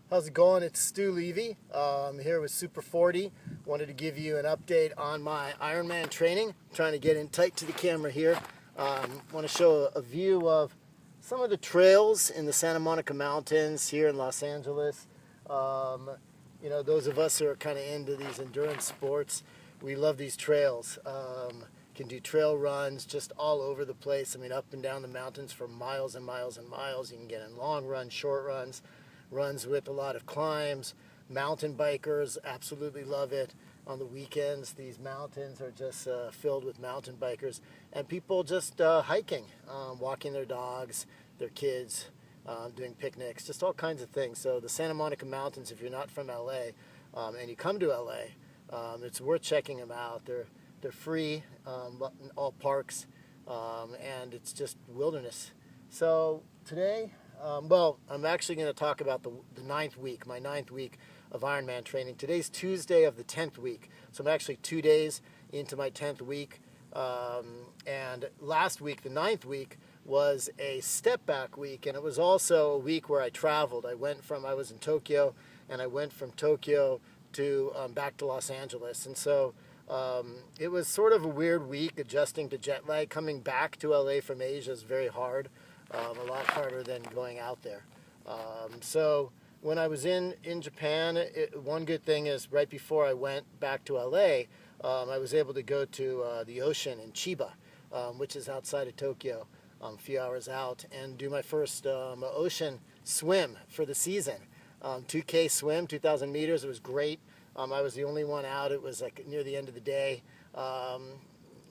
How's it going? It's Stu Levy. I'm here with Super 40. Wanted to give you an update on my Ironman training. I'm trying to get in tight to the camera here. Want to show a view of some of the trails in the Santa Monica Mountains here in Los Angeles. You know, those of us who are kind of into these endurance sports, we love these trails. Can do trail runs just all over the place. I mean, up and down the mountains for miles and miles and miles. You can get in long runs, short runs, runs with a lot of climbs. Mountain bikers absolutely love it. On the weekends, these mountains are just filled with mountain bikers and people just hiking, walking their dogs, their kids, doing picnics, just all kinds of things. So the Santa Monica Mountains, if you're not from LA and you come to LA, it's worth checking them out. They're free, all parks, and it's just wilderness. So today, I'm actually going to talk about the ninth week, my ninth week of Ironman training. Today's Tuesday of the 10th week, so I'm actually 2 days into my 10th week. And last week, the ninth week, was a step back week, and it was also a week where I traveled. I was in Tokyo, and I went from Tokyo to back to Los Angeles, and so it was sort of a weird week adjusting to jet lag. Coming back to LA from Asia is very hard. A lot harder than going out there. So when I was in Japan, one good thing is right before I went back to LA, I was able to go to the ocean in Chiba, which is outside of Tokyo, a few hours out, and do my first ocean swim for the season. 2K swim, 2,000 meters. It was great. I was the only one out. It was like near the end of the day.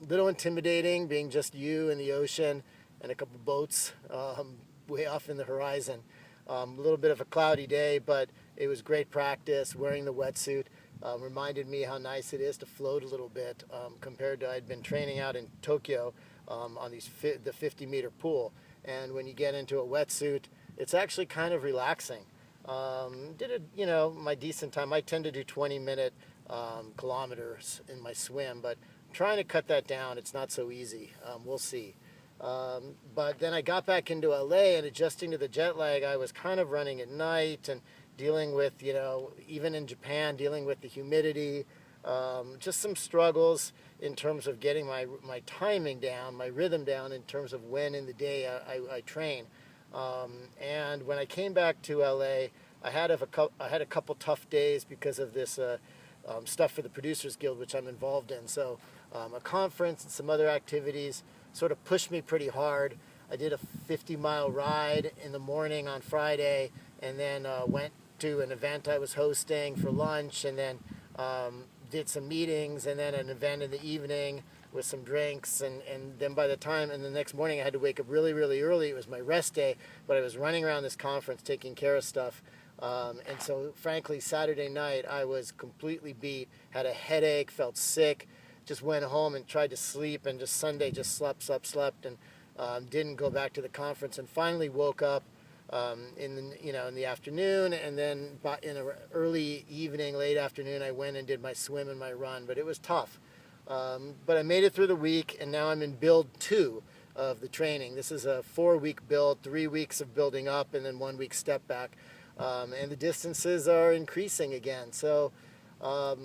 Little intimidating being just you in the ocean and a couple boats way off in the horizon. A little bit of a cloudy day, but it was great practice. Wearing the wetsuit reminded me how nice it is to float a little bit compared to I'd been training out in Tokyo on the 50-meter pool. And when you get into a wetsuit, it's actually kind of relaxing. My decent time. I tend to do 20-minute kilometers in my swim, but I'm trying to cut that down. It's not so easy. We'll see. But then I got back into LA, and adjusting to the jet lag, I was kind of running at night and dealing with, even in Japan, dealing with the humidity, just some struggles in terms of getting my timing down, my rhythm down in terms of when in the day I train. And when I came back to LA, I had a couple tough days because of this stuff for the Producers Guild, which I'm involved in. So a conference and some other activities sort of pushed me pretty hard. I did a 50-mile ride in the morning on Friday, and then went to an event I was hosting for lunch, and then did some meetings, and then an event in the evening with some drinks, and then by the time, and the next morning I had to wake up really, really early. It was my rest day, but I was running around this conference taking care of stuff. And so frankly, Saturday night I was completely beat, had a headache, felt sick, just went home and tried to sleep, and just Sunday just slept, and didn't go back to the conference, and finally woke up in the afternoon, and then in an early evening, late afternoon, I went and did my swim and my run, but it was tough. But I made it through the week, and now I'm in build 2 of the training. This is a 4-week build, 3 weeks of building up, and then 1 week step back. And the distances are increasing again. So, I'll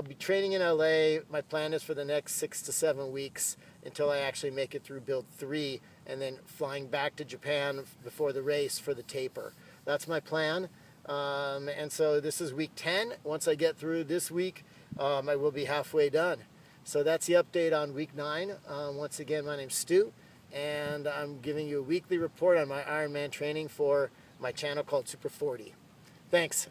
be training in LA. My plan is for the next 6 to 7 weeks until I actually make it through build 3, and then flying back to Japan before the race for the taper. That's my plan. And so this is week 10. Once I get through this week, I will be halfway done. So that's the update on week 9. Once again, my name's Stu, and I'm giving you a weekly report on my Ironman training for my channel called Super 40. Thanks.